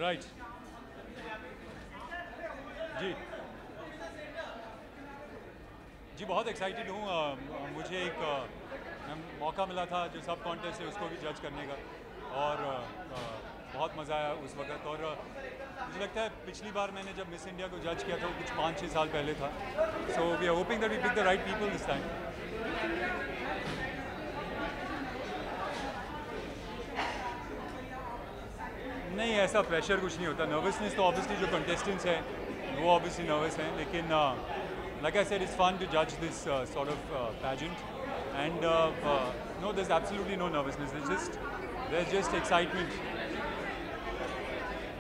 Right जी जी, बहुत excited हूँ। मुझे एक मौका मिला था जो सब कॉन्टेस्ट है उसको भी जज करने का, और बहुत मज़ा आया उस वक्त। और मुझे लगता है पिछली बार मैंने जब मिस इंडिया को जज किया था वो कुछ 5-6 साल पहले था। So we are hoping that we pick the right people this time. नहीं, ऐसा प्रेशर कुछ नहीं होता। नर्वसनेस तो ऑब्वियसली जो कंटेस्टेंट्स हैं वो ऑब्वियसली नर्वस हैं, लेकिन like I said, it's fun to judge this sort of pageant, and no, there's absolutely no nervousness. There's just excitement.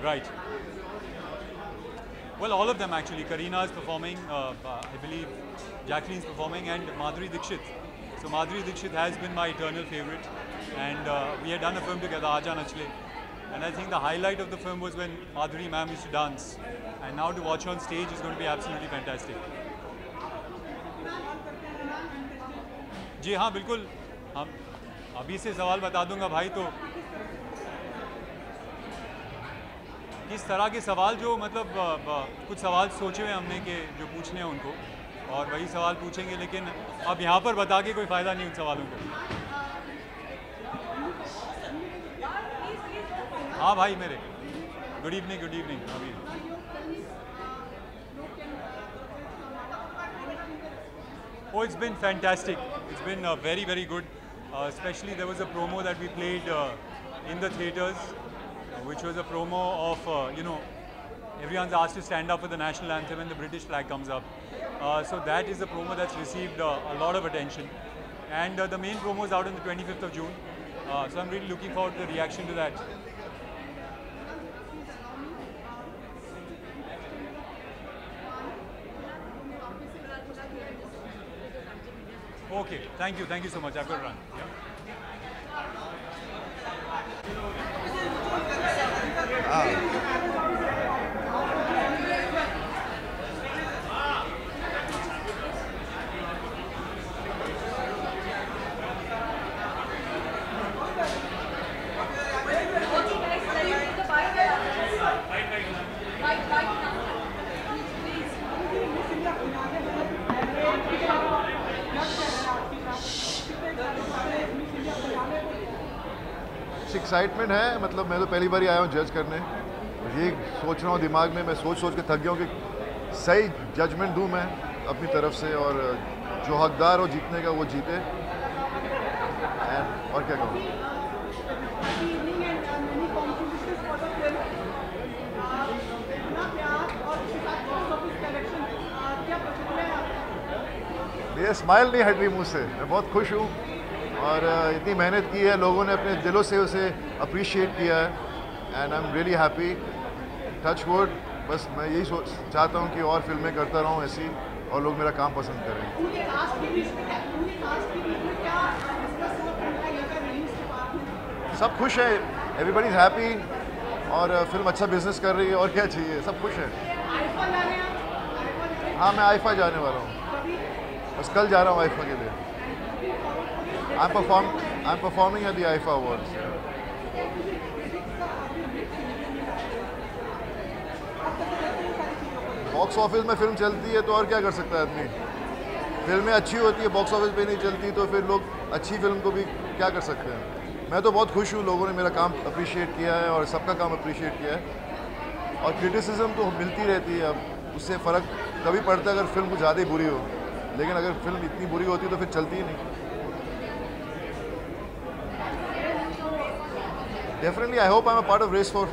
Right. Well, all of them actually. Kareena is performing. I believe Jacqueline's performing, and Madhuri Dixit. So Madhuri Dixit has been my eternal favorite, and we had done a film together, Aaja Nachle, and I think the highlight of the film was when Madhuri ma'am used to dance, and now to watch her on stage is going to be absolutely fantastic. जी हाँ, बिल्कुल। हम अभी से सवाल बता दूंगा भाई। तो किस तरह के सवाल, जो मतलब कुछ सवाल सोचे हुए हमने कि जो पूछने हैं उनको, और वही सवाल पूछेंगे, लेकिन अब यहाँ पर बता के कोई फ़ायदा नहीं उन सवालों को। हाँ भाई मेरे, गुड इवनिंग अभी। Oh, it's been fantastic. It's been very, very good. Especially there was a promo that we played in the theatres, which was a promo of, everyone's asked to stand up for the national anthem and the British flag comes up. So that is a promo that's received a lot of attention. And the main promo is out on the 25th of June. So I'm really looking forward to the reaction to that. Okay, thank you so much. I've got to run. Excitement है, मतलब मैं तो पहली बार ही आया हूँ जज करने। ये सोच रहा हूँ दिमाग में, मैं सोच के थक गया हूँ कि सही जजमेंट दूँ मैं अपनी तरफ से, और जो हकदार हो जीतने का वो जीते। और क्या कहूँ। ये स्माइल नहीं हट रही मुँह से, मैं बहुत खुश हूँ, और इतनी मेहनत की है लोगों ने, अपने दिलों से उसे अप्रिशिएट किया है, and I am really happy. Touch wood, बस मैं यही चाहता हूँ कि और फिल्में करता रहूँ ऐसी, और लोग मेरा काम पसंद करें। सब खुश है, एवरीबडी इज़ हैप्पी, और फिल्म अच्छा बिजनेस कर रही है, और क्या चाहिए, सब खुश है। हाँ, मैं आईफा जाने वाला हूँ, बस कल जा रहा हूँ आईफा के लिए। I'm performing at the IFA Awards. Box office में फिल्म चलती है तो और क्या कर सकता है आदमी। फिल्में अच्छी होती है, बॉक्स ऑफिस पे नहीं चलती, तो फिर लोग अच्छी फिल्म को भी क्या कर सकते हैं। मैं तो बहुत खुश हूँ, लोगों ने मेरा काम अप्रिशिएट किया है, और सबका काम अप्रिशिएट किया है, और क्रिटिसिज्म तो मिलती रहती है। अब उससे फ़र्क कभी पड़ता है अगर फिल्म कुछ ज़्यादा ही बुरी हो, लेकिन अगर फिल्म इतनी बुरी होती तो फिर चलती ही नहीं। Definitely, I hope I'm a part of Race 4.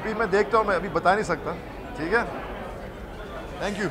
अभी मैं देखता हूँ, मैं अभी बता नहीं सकता, ठीक है? Thank you.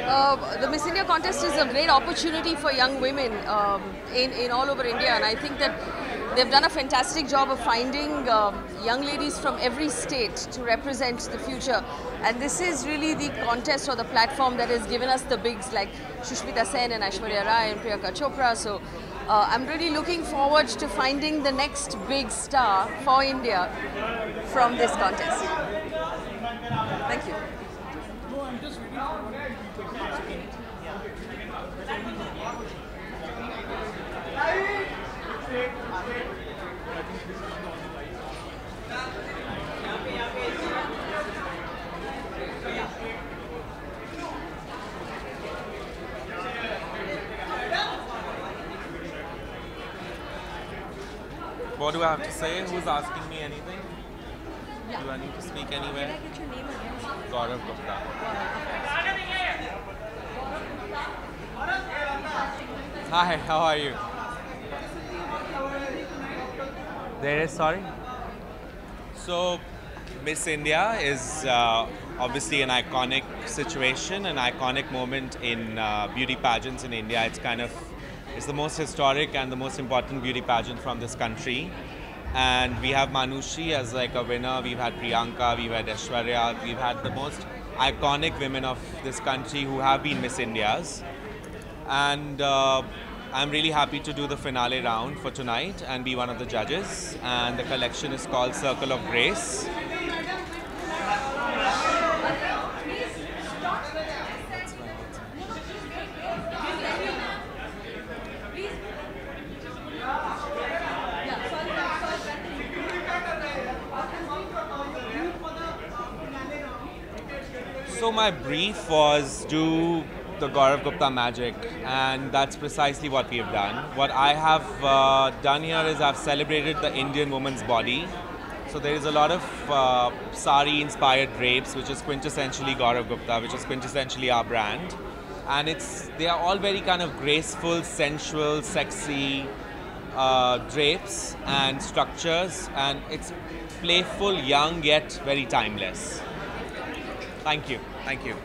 The Miss India contest is a great opportunity for young women in all over India, and I think that they've done a fantastic job of finding young ladies from every state to represent the future. And this is really the contest or the platform that has given us the bigs like Shushmita Sen and Aishwarya Rai and Priyanka Chopra. So I'm really looking forward to finding the next big star for India from this contest. Thank you. What do I have to say? Who's asking me anything? Yeah. Do I need to speak anywhere? Can I get your name again? Gaurav Gupta. Hi, how are you? There is, sorry? So, Miss India is obviously an iconic situation, an iconic moment in beauty pageants in India. It's the most historic and the most important beauty pageant from this country. And we have Manushi as like a winner. We've had Priyanka, we've had Aishwarya, we've had the most iconic women of this country who have been Miss Indias. And I'm really happy to do the finale round for tonight and be one of the judges. And the collection is called Circle of Grace. So my brief was do the Gaurav Gupta magic, and that's precisely what we have done. What I have done here is I've celebrated the Indian woman's body. So there is a lot of sari-inspired drapes, which is quintessentially Gaurav Gupta, which is quintessentially our brand. And they are all very kind of graceful, sensual, sexy drapes and structures, and it's playful, young, yet very timeless. Thank you. Thank you.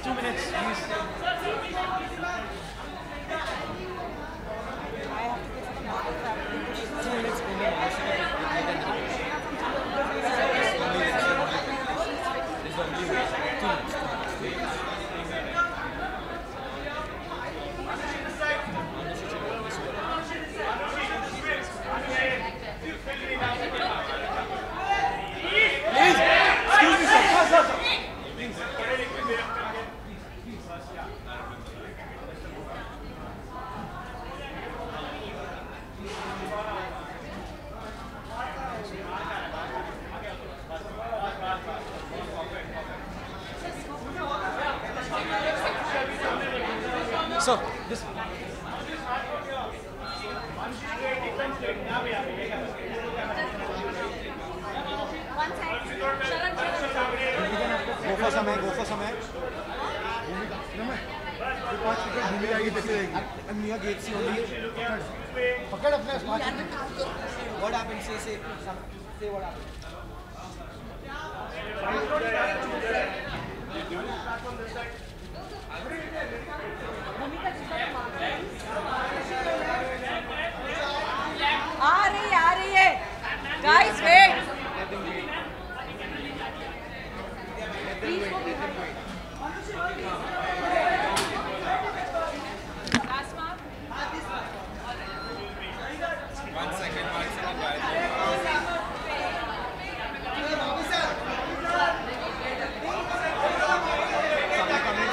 Two minutes, please. So, this. Go for some. What happened? Say what happened. आ रही है guys, wait. One second, guys.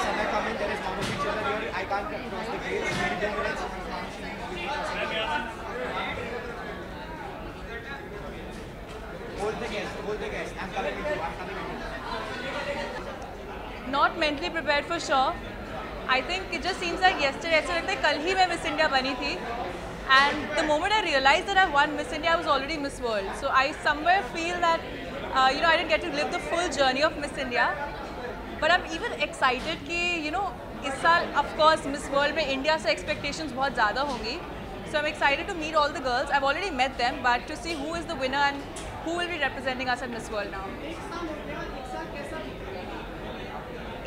Somewhere coming, there is Manushi children here. I can't cross the gate. Maybe 10 minutes. Hold the guest. I'm coming with you. Not mentally prepared for sure. I think it just seems like yesterday, ऐसा लगता है कल ही मैं Miss India बनी थी. And the moment I realized that I won Miss India, I was already Miss World. So I somewhere feel that You know, I didn't get to live the full journey of Miss India. But I'm even excited कि you know इस साल of course Miss World में India से expectations बहुत ज़्यादा होंगी. So I'm excited to meet all the girls. I've already met them, but to see who is the winner and who will be representing us at Miss World now.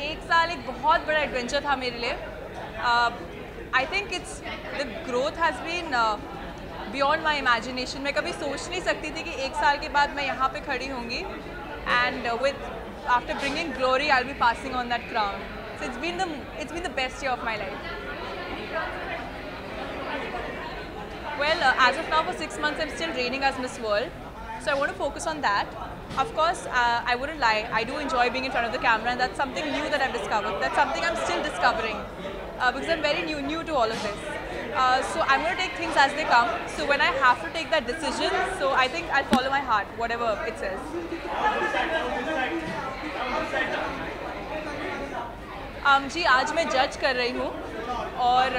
एक साल एक बहुत बड़ा adventure था मेरे लिए. I think the growth has been beyond my imagination. मैं कभी सोच नहीं सकती थी कि एक साल के बाद मैं यहाँ पे खड़ी होंगी. And after bringing glory, I'll be passing on that crown. So it's been the best year of my life. Well, as of now, for 6 months, I'm still reigning as Miss World. So I want to focus on that. Of course, I wouldn't lie. I do enjoy being in front of the camera, and that's something new that I've discovered. That's something I'm still discovering because I'm very new to all of this. So I'm going to take things as they come. So when I have to take that decision, so I think I'll follow my heart, whatever it says. जी आज मैं जज कर रही हूँ और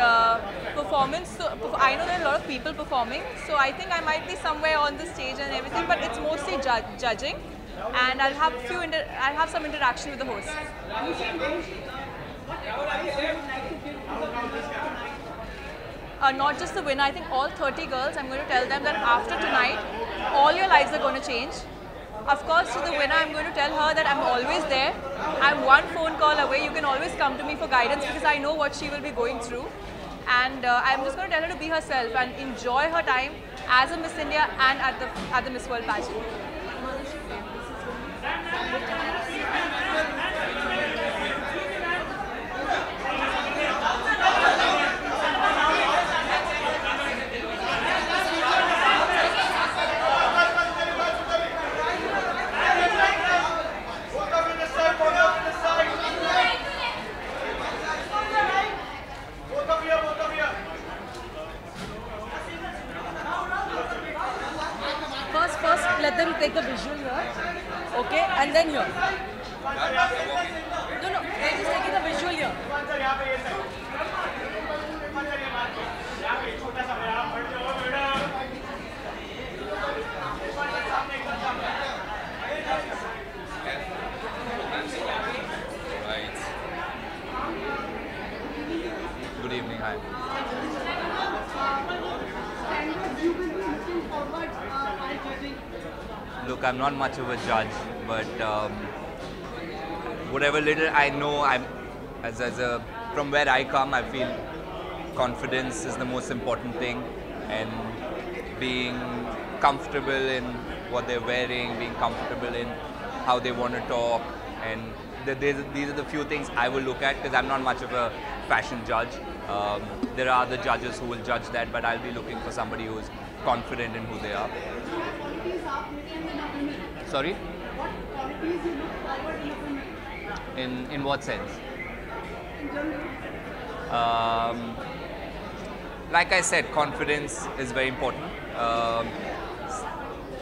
performance. I know there are a lot of people performing, so I think I might be somewhere on the stage and everything, but it's mostly judging, and I'll have some interaction with the host. Not just the winner, I think all 30 girls, I'm going to tell them that after tonight, all your lives are going to change. Of course, to the winner, I'm going to tell her that I'm always there. I'm one phone call away. You can always come to me for guidance because I know what she will be going through. And I'm just going to tell her to be herself and enjoy her time as a Miss India and at the Miss World pageant. Let them take the visual here, okay, and then here. No, they're just taking the visual here. Right. Good evening, hi. Look, I'm not much of a judge, but whatever little I know, from where I come, I feel confidence is the most important thing, and being comfortable in what they're wearing, being comfortable in how they want to talk, and these are the few things I will look at because I'm not much of a fashion judge. There are other judges who will judge that, but I'll be looking for somebody who is confident in who they are. Sorry? What qualities you look forward to women? In what sense? Like I said, confidence is very important.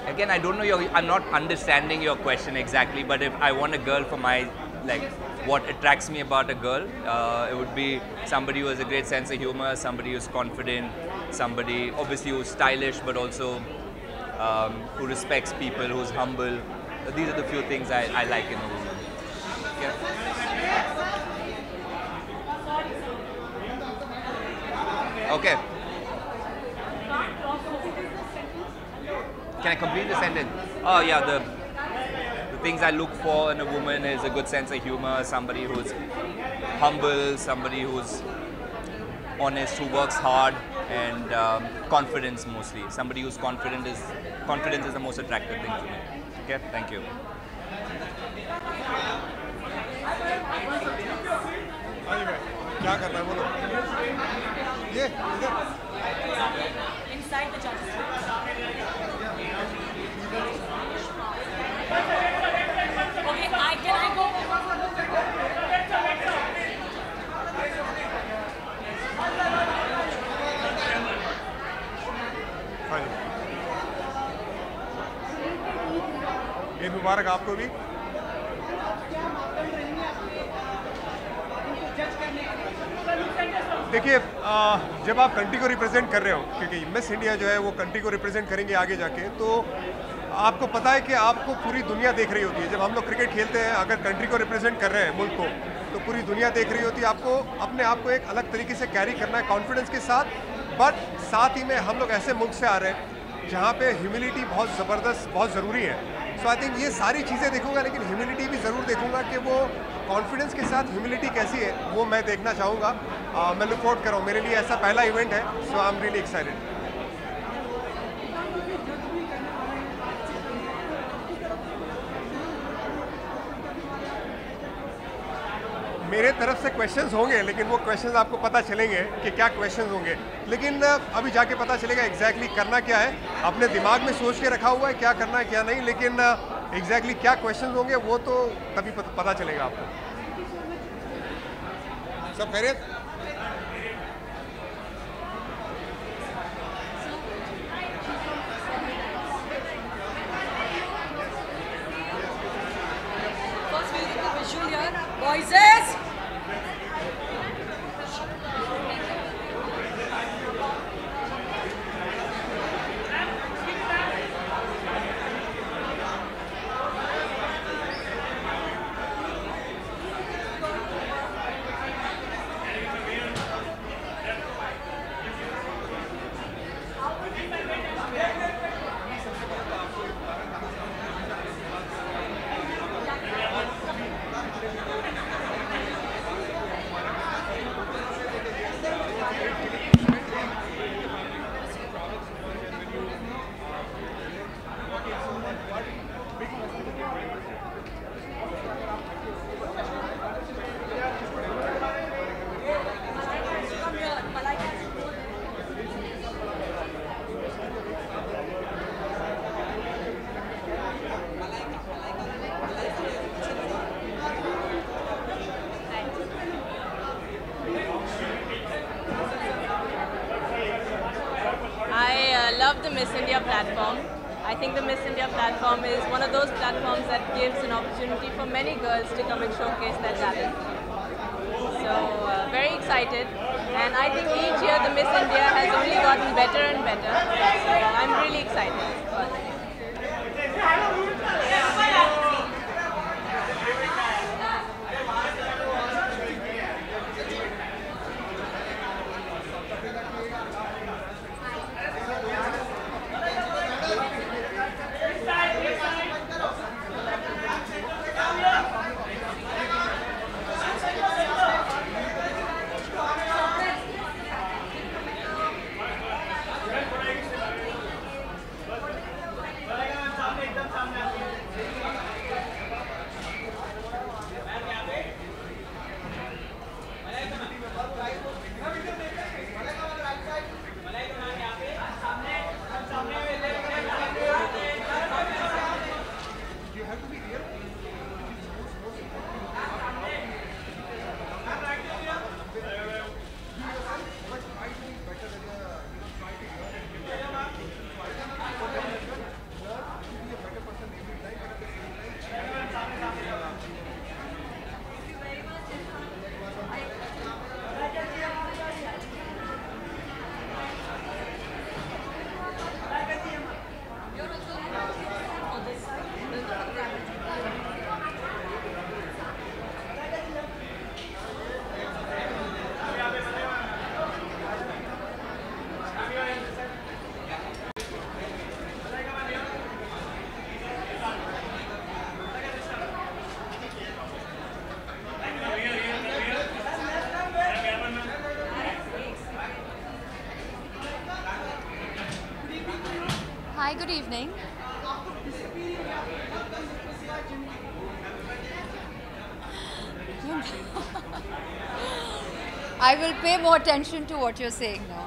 Again, I don't know I'm not understanding your question exactly, but if I want a girl for what attracts me about a girl, it would be somebody who has a great sense of humor, somebody who's confident, somebody obviously who's stylish, but also who respects people, who's humble. These are the few things I like in a woman. Yeah. Okay. Can I complete the sentence? Oh yeah, the things I look for in a woman is a good sense of humor, somebody who's humble, somebody who's honest, who works hard, and confidence mostly. Somebody who's confidence is the most attractive thing to me. Okay, thank you. क्या करना है बोलो? ये इधर. Inside the judges. Okay, can I go? Eid मुबारक आपको भी. देखिए, जब आप कंट्री को रिप्रेजेंट कर रहे हो, क्योंकि मिस इंडिया जो है वो कंट्री को रिप्रेजेंट करेंगे आगे जाके, तो आपको पता है कि आपको पूरी दुनिया देख रही होती है। जब हम लोग क्रिकेट खेलते हैं, अगर कंट्री को रिप्रेजेंट कर रहे हैं, मुल्क को, तो पूरी दुनिया देख रही होती है। आपको अपने आप को एक अलग तरीके से कैरी करना है कॉन्फिडेंस के साथ, बट साथ ही में हम लोग ऐसे मुल्क से आ रहे हैं जहाँ पे ह्यूमिलिटी बहुत ज़बरदस्त, बहुत ज़रूरी है। सो आई थिंक ये सारी चीज़ें देखूंगा, लेकिन ह्यूमिलिटी भी ज़रूर देखूंगा कि वो कॉन्फिडेंस के साथ ह्यूमिलिटी कैसी है, वो मैं देखना चाहूँगा। मैं लुक आउट कर रहा हूँ, मेरे लिए ऐसा पहला इवेंट है, सो आई एम रियली एक्साइटेड। मेरे तरफ से क्वेश्चंस होंगे, लेकिन वो क्वेश्चंस आपको पता चलेंगे कि क्या क्वेश्चंस होंगे, लेकिन अभी जाके पता चलेगा एग्जैक्टली करना क्या है। अपने दिमाग में सोच के रखा हुआ है क्या करना है क्या नहीं, लेकिन एग्जैक्टली क्या क्वेश्चंस होंगे वो तो तभी पता चलेगा आपको। सब खैरियत? Voices! Love the Miss India platform. I think the Miss India platform is one of those platforms that gives an opportunity for many girls to come and showcase their talent. So very excited, and I think each year the Miss India has only gotten better and better. So I'm really excited. Hi, good evening. I will pay more attention to what you're saying now.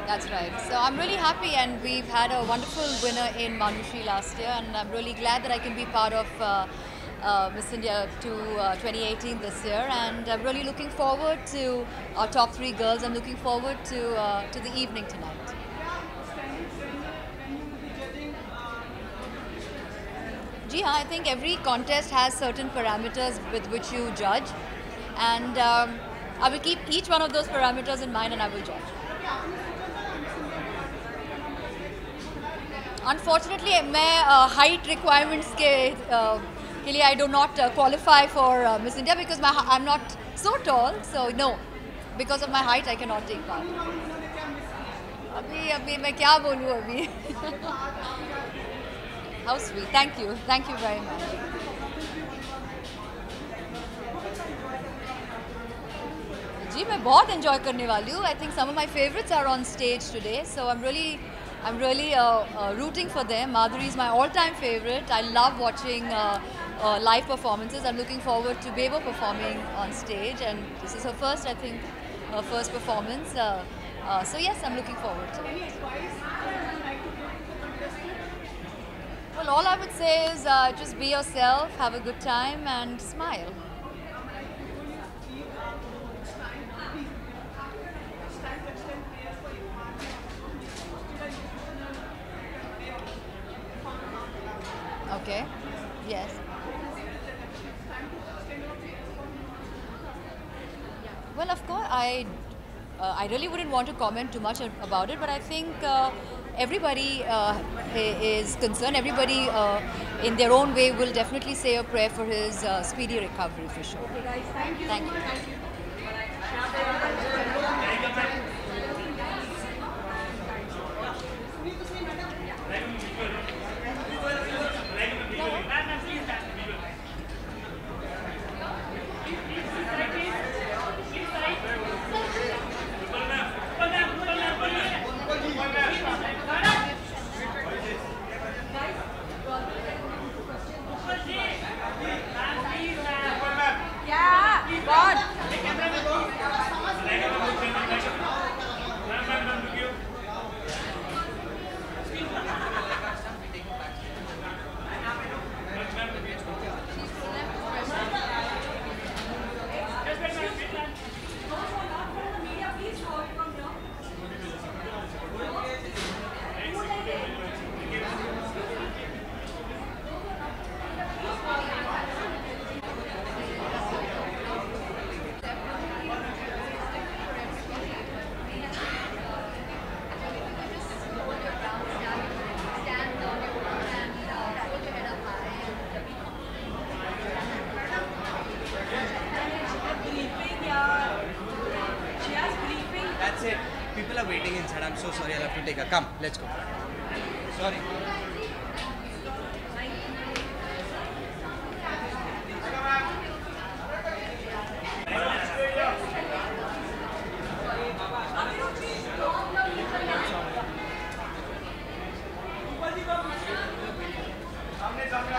That's right. So I'm really happy, and we've had a wonderful winner in Manushree last year, and I'm really glad that I can be part of Miss India to 2018 this year, and I'm really looking forward to our top 3 girls. I'm looking forward to the evening tonight. Ji haan, I think every contest has certain parameters with which you judge, and I will keep each one of those parameters in mind and I will judge. Unfortunately, मैं height requirements के लिए I do not qualify for Miss India because I'm not so tall. So no, because of my height I cannot take part. अभी मैं क्या बोलूँ अभी? How sweet. Thank you very much. जी मैं बहुत enjoy करने वाली हूँ. I think some of my favorites are on stage today, so I'm really rooting for them. Madhuri is my all-time favorite. I love watching live performances. I'm looking forward to Bebo performing on stage, and this is her first, I think, first performance. So yes, I'm looking forward to it. Well, all I would say is just be yourself, have a good time, and smile. Okay. Yes. Well, of course, I really wouldn't want to comment too much about it, but I think everybody is concerned. Everybody, in their own way, will definitely say a prayer for his speedy recovery for sure. Okay, guys, thank you. Thank you. People are waiting inside. I'm so sorry. I'll have to take her. Come, let's go. Sorry.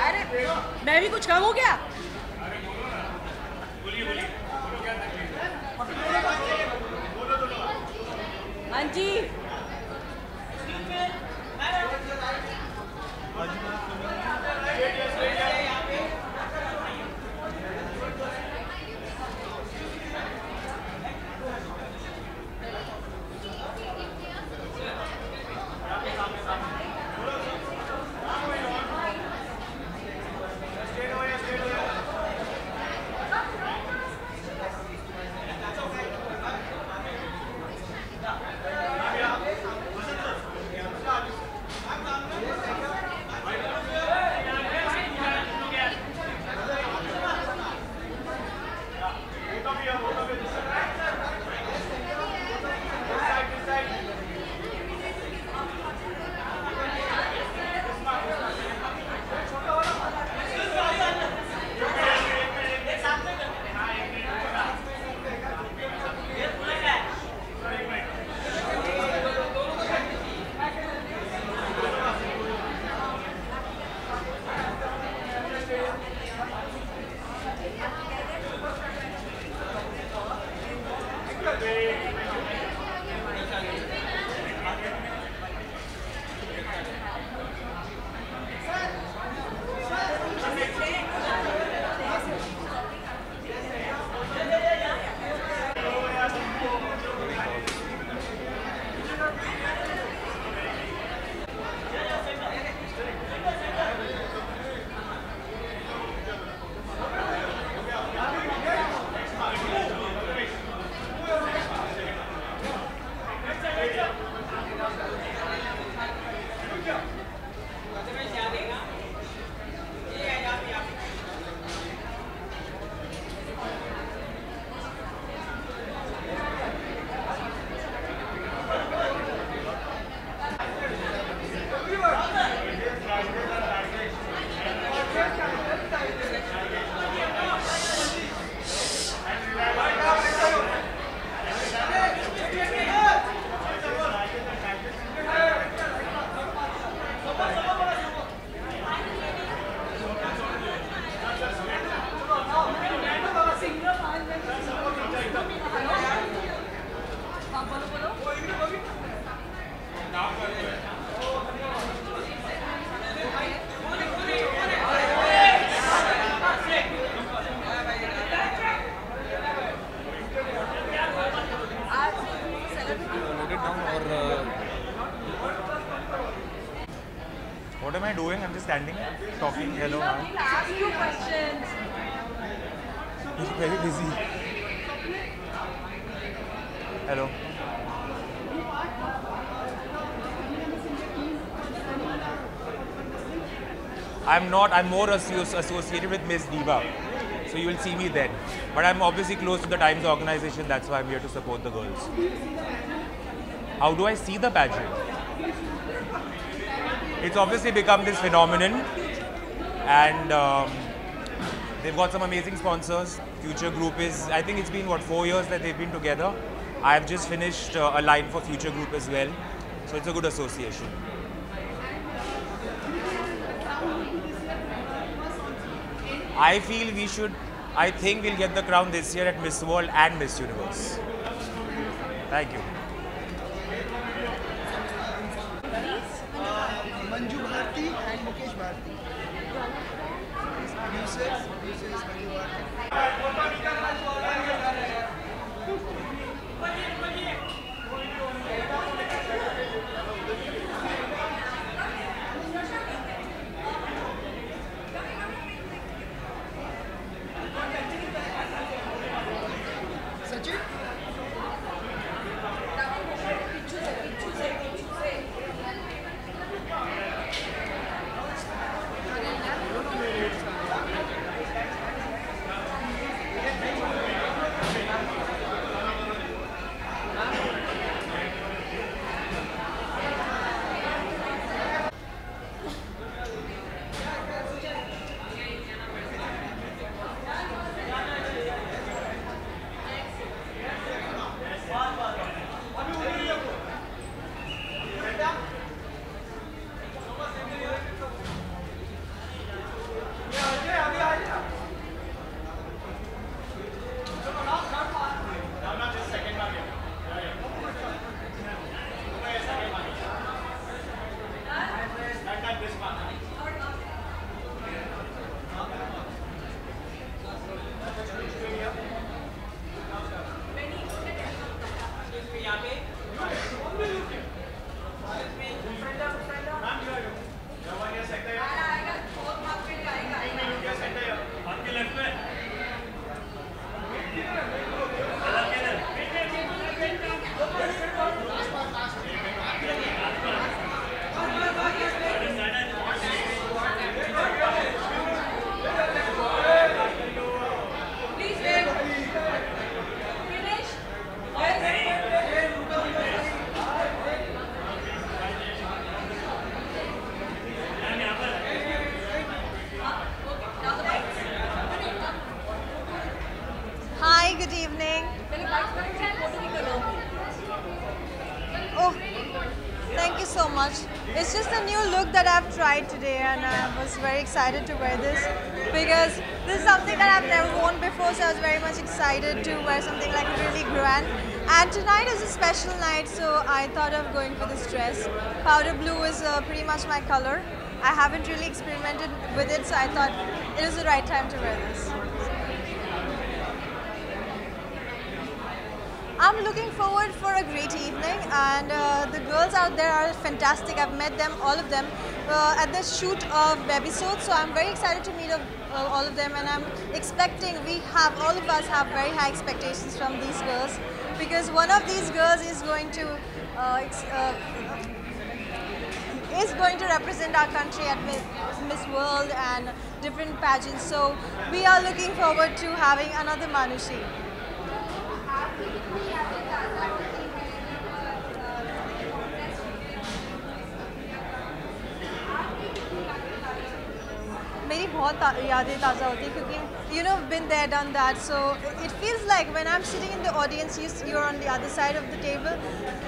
अरे मैं भी कुछ कम हो गया? हाँ जी। What am I doing? I'm just standing, talking. Hello. Hi. Ask you questions. He's very busy. Hello. I'm not. I'm more associated with Miss Diva. So you will see me then. But I'm obviously close to the Times organization. That's why I'm here to support the girls. How do I see the pageant? It's obviously become this phenomenon. And they've got some amazing sponsors. Future Group is, I think it's been, what, 4 years that they've been together. I've just finished a line for Future Group as well. So it's a good association. I feel we should, I think we'll get the crown this year at Miss World and Miss Universe. Thank you. Manju Bharti and Mukesh Bharti. Producers Manju Bharti. Sachin? Hi, good evening. Oh, thank you so much. It's just a new look that I've tried today and I was very excited to wear this because this is something that I've never worn before, so I was very much excited to wear something like really grand. And tonight is a special night, so I thought of going for this dress. Powder blue is pretty much my color. I haven't really experimented with it, so I thought it was the right time to wear this. I'm looking forward for a great evening, and the girls out there are fantastic. I've met them, all of them, at the shoot of Webisode, so I'm very excited to meet all of them, and I'm expecting, all of us have very high expectations from these girls, because one of these girls is going to represent our country at Miss World and different pageants, so we are looking forward to having another Manushi. मेरी बहुत यादें ताज़ा होती हैं क्योंकि been there, done that, so it feels like when I'm sitting in the audience, you're on the other side of the table,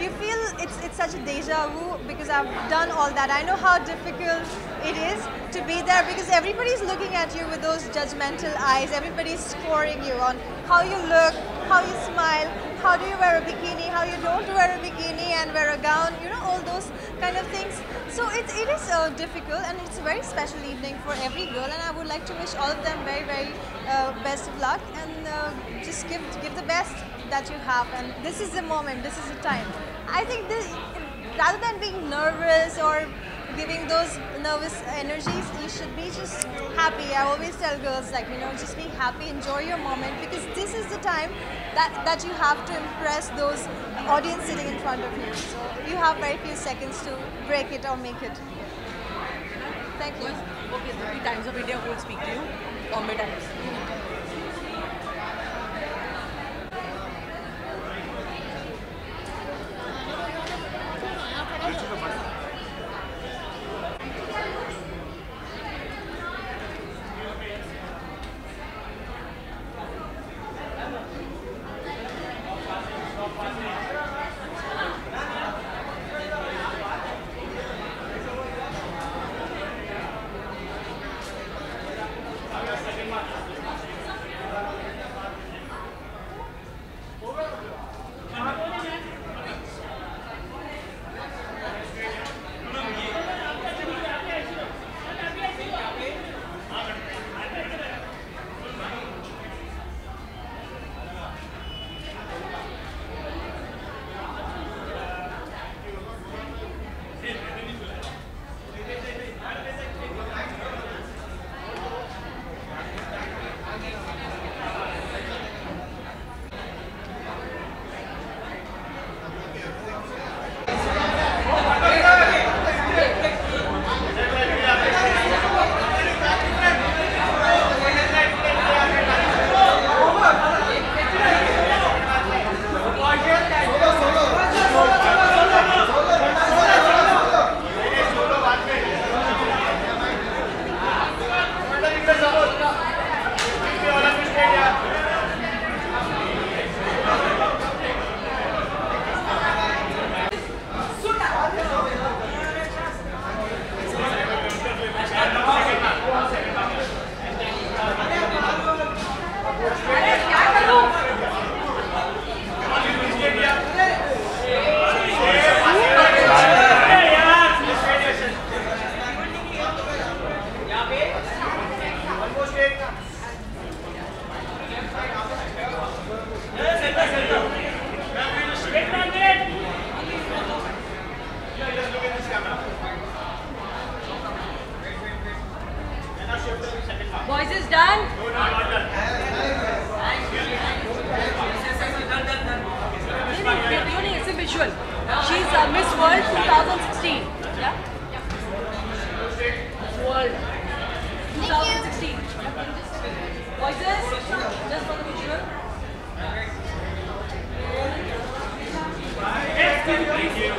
you feel it's such a deja vu because I've done all that. I know how difficult it is to be there because everybody's looking at you with those judgmental eyes, everybody's scoring you on how you look, how you smile, how do you wear a bikini, how you don't wear a bikini and wear a gown, all those kind of things. So it is difficult, and it's a very special evening for every girl, and I would like to wish all of them very, very best of luck, and just give the best that you have, and this is the moment, this is the time. I think this, rather than being nervous or giving those nervous energies. You should be just happy. I always tell girls, like, you know, just be happy, enjoy your moment, because this is the time that you have to impress those audience sitting in front of you. So you have very few seconds to break it or make it. Thank you. Okay, the Times of India will speak to you. Bombay Times. Boys is done. It's a visual. She's Miss World 2016. Yeah? World 2016. Voices, just for the visual. Thank you.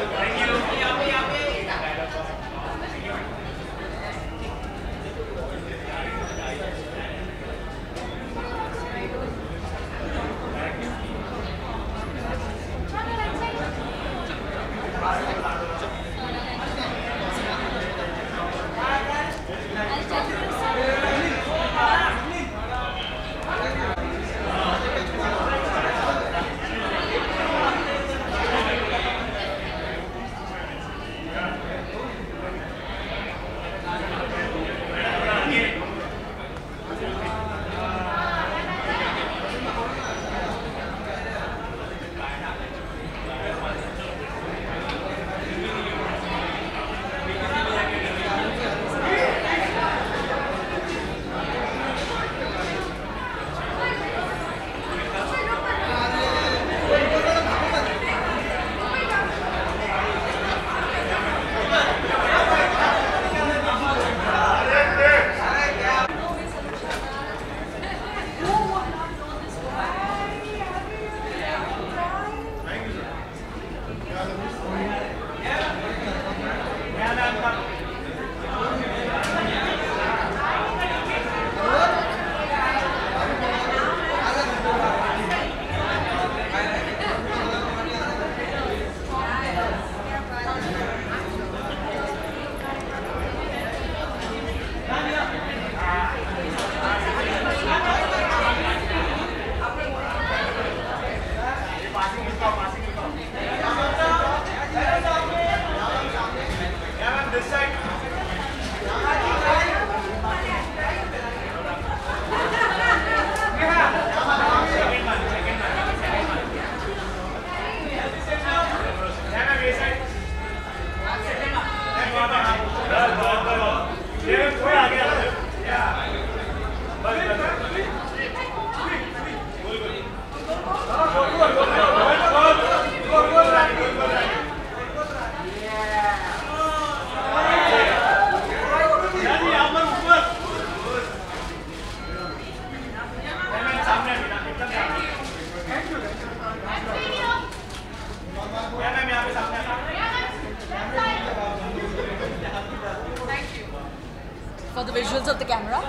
For the visuals of the camera.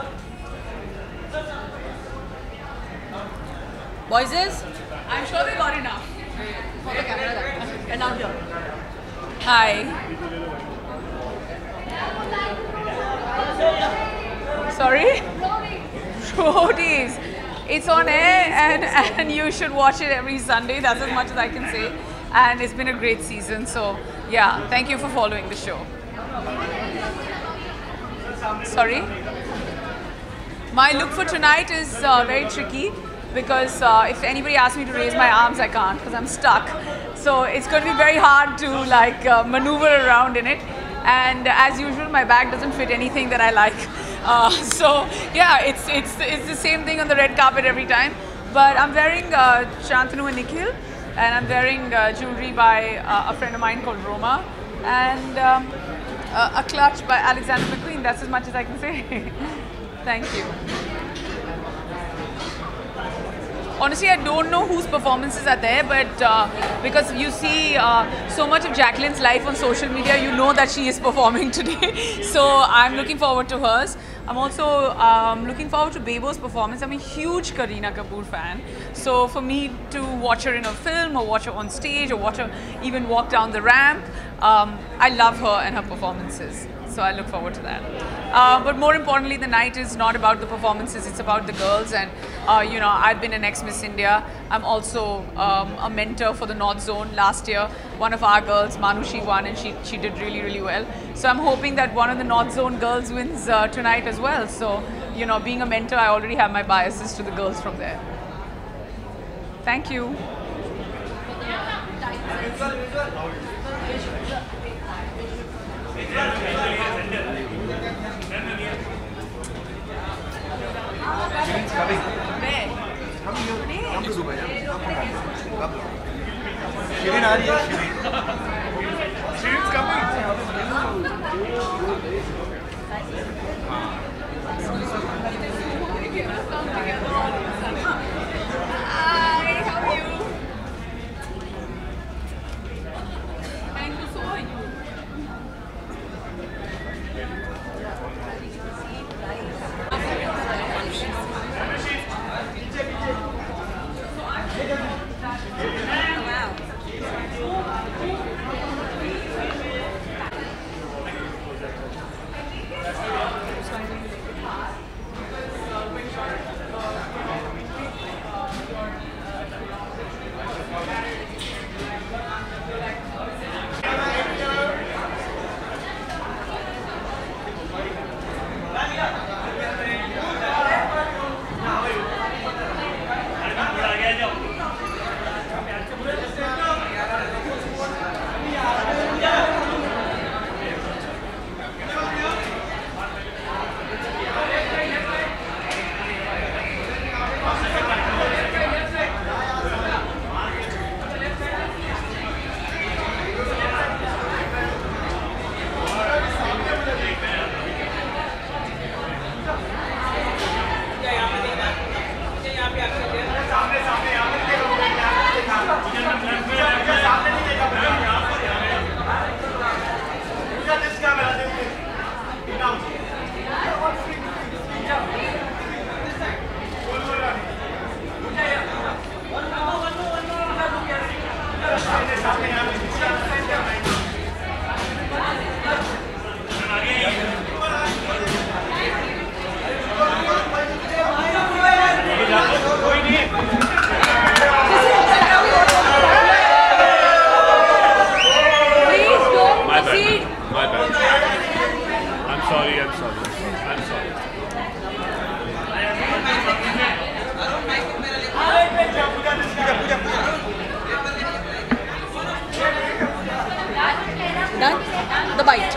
Voices? I'm sure we got enough. For the camera that. And now here. Hi. Sorry? Roadies. It's on air and you should watch it every Sunday. That's as much as I can say. And it's been a great season. So yeah, thank you for following the show. Sorry? My look for tonight is very tricky because if anybody asks me to raise my arms, I can't because I'm stuck. So it's going to be very hard to like maneuver around in it. And as usual, my bag doesn't fit anything that I like. So yeah, it's the same thing on the red carpet every time. But I'm wearing Shantanu and Nikhil, and I'm wearing jewelry by a friend of mine called Roma, and a clutch by Alexander McQueen. That's as much as I can say. Thank you. Honestly, I don't know whose performances are there, but because you see so much of Jacqueline's life on social media, you know that she is performing today. So I'm looking forward to hers. I'm also looking forward to Bebo's performance. I'm a huge Kareena Kapoor fan. So for me to watch her in a film or watch her on stage or watch her even walk down the ramp, I love her and her performances. So I look forward to that. But more importantly, the night is not about the performances, it's about the girls. And you know, I've been an ex-Miss India. I'm also a mentor for the North Zone. Last year, one of our girls, Manushi, won, and she did really, really well. So I'm hoping that one of the North Zone girls wins tonight as well. So, you know, being a mentor, I already have my biases to the girls from there. Thank you. Shirin's coming. Come to Dubai. Come. Shirin aa rahi hai. Shirin's coming. Hi, how are you? Thank you so much. Done? The bite.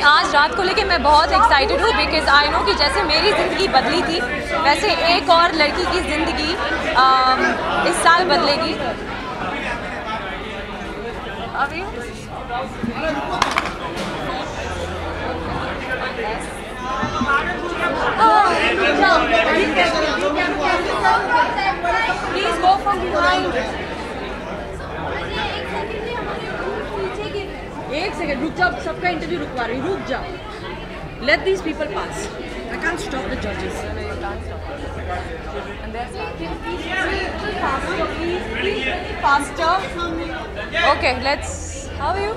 आज रात को लेके मैं बहुत excited हूँ because I know कि जैसे मेरी ज़िंदगी बदली थी वैसे एक और लड़की की ज़िंदगी इस साल बदलेगी। अभी प्लीज गो फ्रॉम बिहाइंड। एक सेकंड रुक जाओ, सबका इंटरव्यू रुकवा रही हूँ, रुक जाओ। Let these people pass, I can't stop the जजेस। faster. Okay, let's. How are you?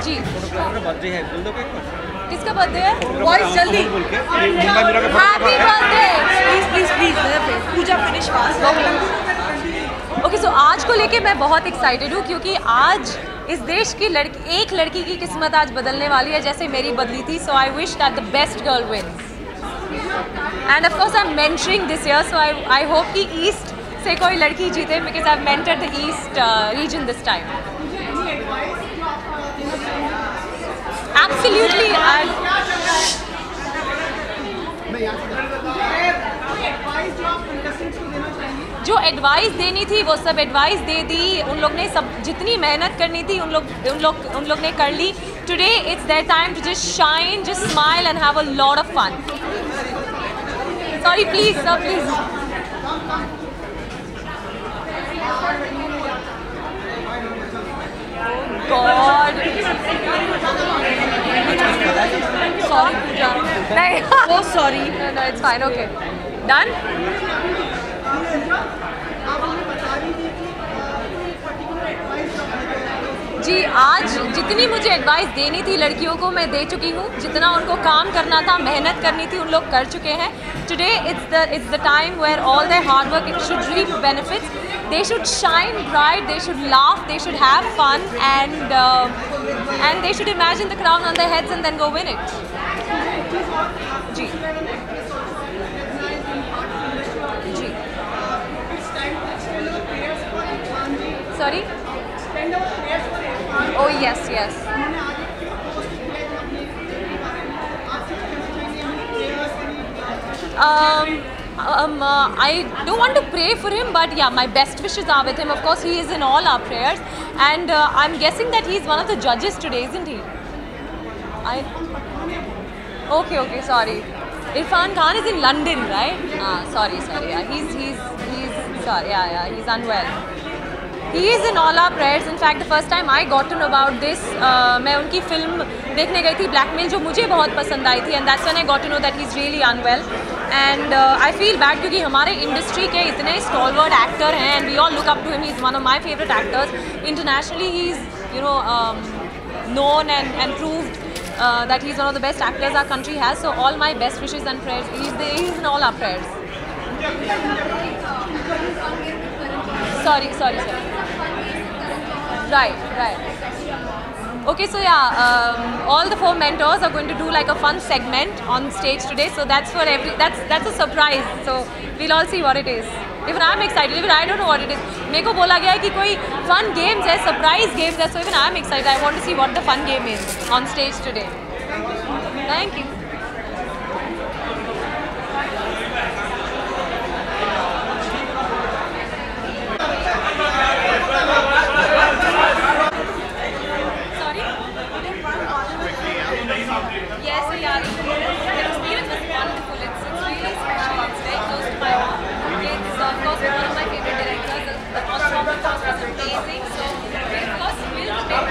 जी बर्थडे है, बोल दो किसका बर्थडे है? वॉइस जल्दी। Happy birthday. Please please please Puja finish fast. Okay, so आज को लेके मैं बहुत एक्साइटेड हूँ क्योंकि आज इस देश की एक लड़की की किस्मत आज बदलने वाली है जैसे मेरी बदली थी। So I wish that the best girl wins and of course I am mentoring this year, so I hope कि ईस्ट से कोई लड़की जीते because I have mentored the east region this time. Absolutely. जो एडवाइस देनी थी वो सब एडवाइस दे दी उन लोग ने, सब जितनी मेहनत करनी थी उन लोग ने कर ली। Today it's their time to just shine, just smile and have a lot of fun. Sorry please sir, please. God sorry Puja. नहीं, oh sorry, no it's fine, okay done। जी आज जितनी मुझे एडवाइस देनी थी लड़कियों को मैं दे चुकी हूँ, जितना उनको काम करना था मेहनत करनी थी उन लोग कर चुके हैं। Today it's the time where all their hard work it should reap benefits. They should shine bright, they should laugh, they should have fun and they should imagine the crown on their heads and then go win it. जी जी sorry, oh yes yes, I don't want to pray for him, but yeah, my best wishes are with him. Of course, he is in all our prayers, and I'm guessing that he's one of the judges today, isn't he? Okay, sorry. Irfan Khan is in London, right? Sorry. Yeah, he's sorry. Yeah, he's unwell. He is in all our prayers. In fact, the first time I got to know about this, मैं उनकी film देखने गई थी blackmail जो मुझे बहुत पसंद आई थी, and that's when I got to know that he's really unwell. And I feel bad क्योंकि हमारे इंडस्ट्री के इतने stalwart actor हैं and we all look up to him. He's one of my favorite actors. Internationally, he's known and proved that he's one of the best actors our country has. So all my best wishes and prayers. He's in all our prayers. Sorry. Right. Okay, so yeah, all the 4 mentors are going to do like a fun segment on stage today. So that's for that's a surprise. So we'll all see what it is. Even I'm excited. Even I don't know what it is. मेरे को बोला गया है कि कोई fun games है, surprise games है. So even I'm excited. I want to see what the fun game is on stage today. Thank you.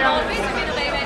Always been a very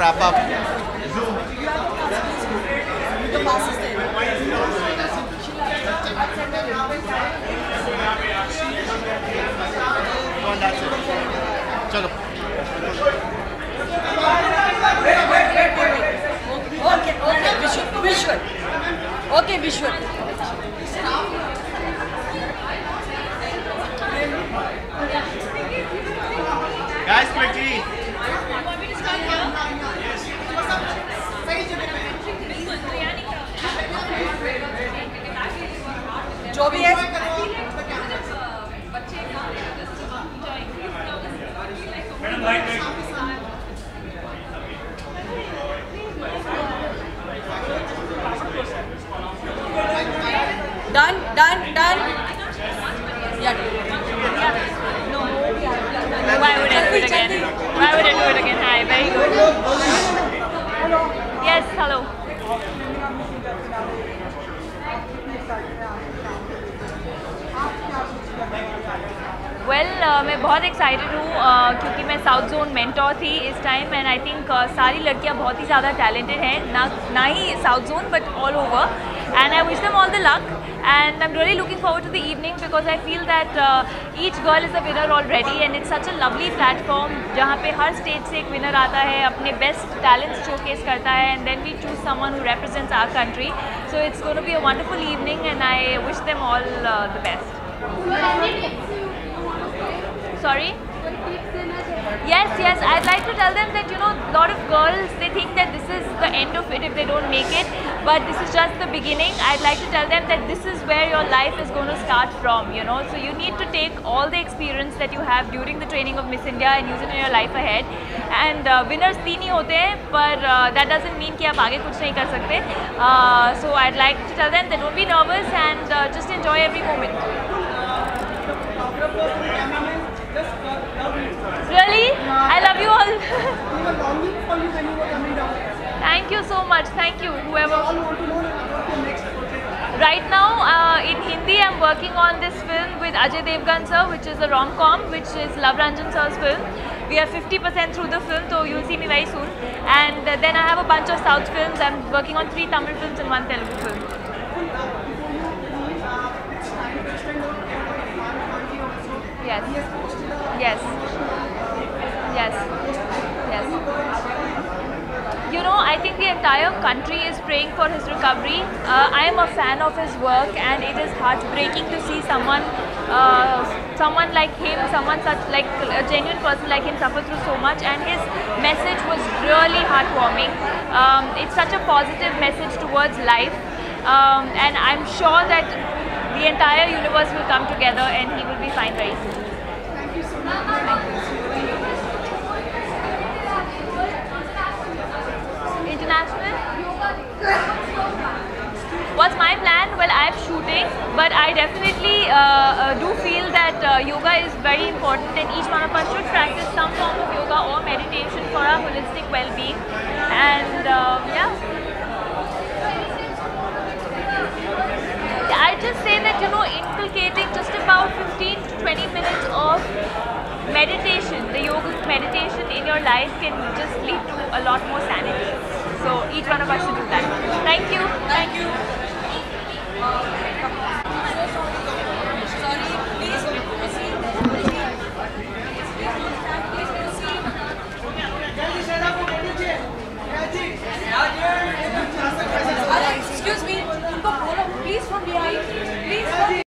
wrap up. Go on, that's it. Chalo. Okay, visual. Okay, visual. Guys, quickly. जो भी है done. Yeah. No. Why would I do it again? Why would I do it again? Hi, very good. Yes, hello. Well, मैं बहुत excited हूँ क्योंकि मैं south zone mentor थी इस टाइम एंड आई थिंक सारी लड़कियाँ बहुत ही ज़्यादा टैलेंटेड हैं ना ही south zone but all over and I wish them all the luck and I'm really looking forward to the evening because I feel that each girl is a winner already and it's such a lovely platform जहाँ पे हर stage से एक winner आता है अपने best talents showcase करता है and then we choose someone who represents our country. So it's going to be a wonderful evening and I wish them all the best. Sorry? Yes, I'd like to tell them that, you know, a lot of girls, they think that this is the end of it if they don't make it, but this is just the beginning. I'd like to tell them that this is where your life is going to start from, you know, so you need to take all the experience that you have during the training of Miss India and use it in your life ahead. And winners 3 ही होते हैं, but that doesn't mean कि आप आगे कुछ नहीं कर सकते. So I'd like to tell them that don't be nervous and just enjoy every moment. Really? I love you all. Thank you so much. Thank you, whoever. Right now, in Hindi, I'm working on this film with Ajay Devgan sir, which is a rom-com, which is Love Ranjan sir's film. We are 50% through the film, so you'll see me very soon. And then I have a bunch of South films. I'm working on 3 Tamil films and 1 Telugu film. Yes. You know, I think the entire country is praying for his recovery. I am a fan of his work and it is heartbreaking to see someone like him, someone such like a genuine person like him suffer through so much, and his message was really heartwarming. It's such a positive message towards life, and I'm sure that the entire universe will come together and he will be fine very soon. Thank you so much. International? What's my plan? Well, I'm shooting, but I definitely do feel that yoga is very important and each one of us should practice some form of yoga or meditation for our holistic well-being. And I just say that, you know, inculcating just about 15 to 20 minutes of meditation, the yogic meditation in your life can just lead to a lot more sanity. So each one of us should do that. Thank you.